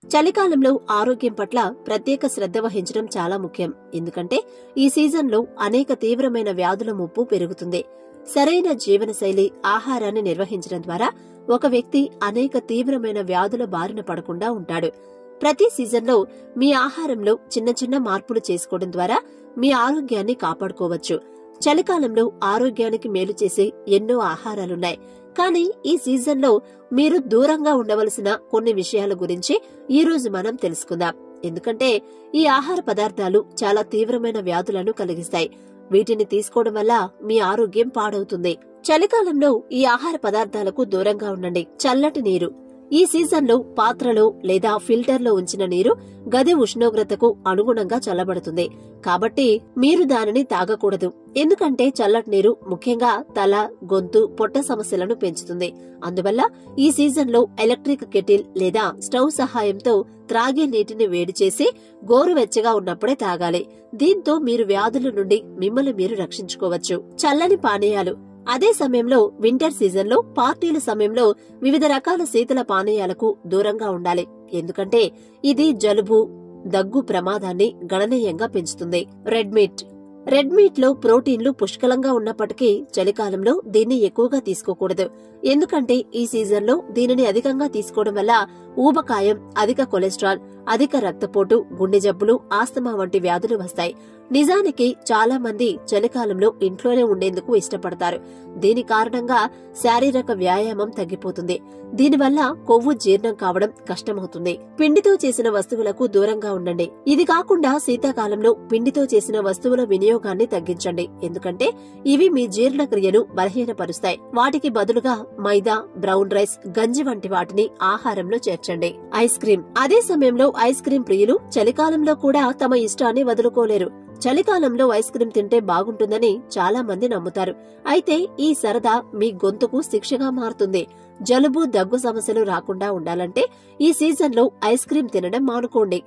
చలికాలంలో ఆరోగ్యం పట్ల ప్రత్యేక శ్రద్ధ వహించడం చాలా ముఖ్యం. ఎందుకంటే ఈ సీజన్లో అనేక తీవ్రమైన వ్యాధుల ముప్పు పెరుగుతుంది. సరైన జీవనశైలి, ఆహారాన్ని నిర్వహించడం ద్వారా ఒక వ్యక్తి అనేక తీవ్రమైన వ్యాధుల బారిన పడకుండా ఉంటాడు. ప్రతి సీజన్లో మీ ఆహారంలో చిన్న చిన్న మార్పులు చేసుకోవడం ద్వారా మీ ఆరోగ్యాన్ని కాపాడుకోవచ్చు. చలికాలంలో ఆరోగ్యానికి మేలు చేసే ఎన్నో ఆహారాలున్నాయి. కానీ ఈ సీజన్లో మీరు దూరంగా ఉండవలసిన కొన్ని విషయాల గురించి ఈ రోజు మనం తెలుసుకుందాం. ఎందుకంటే ఈ ఆహార పదార్థాలు చాలా తీవ్రమైన వ్యాధులను కలిగిస్తాయి. వీటిని తీసుకోవడం వల్ల మీ ఆరోగ్యం పాడవుతుంది. చలికాలంలో ఈ ఆహార పదార్థాలకు దూరంగా ఉండండి. చల్లటి నీరు. ఈ సీజన్లో పాత్రలో లేదా ఫిల్టర్లో ఉంచిన నీరు గది ఉష్ణోగ్రతకు అనుగుణంగా చల్లబడుతుంది. కాబట్టి మీరు దానిని తాగకూడదు. ఎందుకంటే చల్లటి నీరు ముఖ్యంగా తల, గొంతు, పొట్ట సమస్యలను పెంచుతుంది. అందువల్ల ఈ సీజన్లో ఎలక్ట్రిక్ కెటిల్ లేదా స్టవ్ సహాయంతో త్రాగే నీటిని వేడి చేసి గోరువెచ్చగా ఉన్నప్పుడే తాగాలి. దీంతో మీరు వ్యాధుల నుండి మిమ్మల్ని మీరు రక్షించుకోవచ్చు. చల్లని పానీయాలు. అదే సమయంలో వింటర్ సీజన్లో పార్టీల సమయంలో వివిధ రకాల శీతల పానీయాలకు దూరంగా ఉండాలి. ఎందుకంటే ఇది జలుబు, దగ్గు ప్రమాదాన్ని గణనీయంగా పెంచుతుంది. Red meat. రెడ్ మీట్ లో ప్రోటీన్లు పుష్కలంగా ఉన్నప్పటికీ చలికాలంలో దీన్ని ఎక్కువగా తీసుకోకూడదు. ఎందుకంటే ఈ సీజన్లో దీనిని అధికంగా తీసుకోవడం వల్ల ఊబకాయం, అధిక కొలెస్ట్రాల్, అధిక రక్తపోటు, గుండె జబ్బులు, ఆస్తమా వంటి వ్యాధులు వస్తాయి. నిజానికి చాలా మంది చలికాలంలో ఇంట్లోనే ఉండేందుకు ఇష్టపడతారు. దీని కారణంగా శారీరక వ్యాయామం తగ్గిపోతుంది. దీనివల్ల కొవ్వు జీర్ణం కావడం కష్టమవుతుంది. పిండితో చేసిన వస్తువులకు దూరంగా ఉండండి. ఇది కాకుండా శీతాకాలంలో పిండితో చేసిన వస్తువుల వినియోగాన్ని తగ్గించండి. ఎందుకంటే ఇవి మీ జీర్ణక్రియను బలహీనపరుస్తాయి. వాటికి బదులుగా మైదా, బ్రౌన్ రైస్, గంజి వంటి వాటిని ఆహారంలో చేర్చండి. Ice cream. అదే సమయంలో ఐస్ క్రీం ప్రియులు చలికాలంలో కూడా తమ ఇష్టాన్ని వదులుకోలేరు. చలికాలంలో ఐస్ క్రీం తింటే బాగుంటుందని చాలా మంది నమ్ముతారు. అయితే ఈ సరదా మీ గొంతుకు శిక్షగా మారుతుంది. జలుబు, దగ్గు సమస్యలు రాకుండా ఉండాలంటే ఈ సీజన్లో ఐస్ క్రీం తినడం మానుకోండి.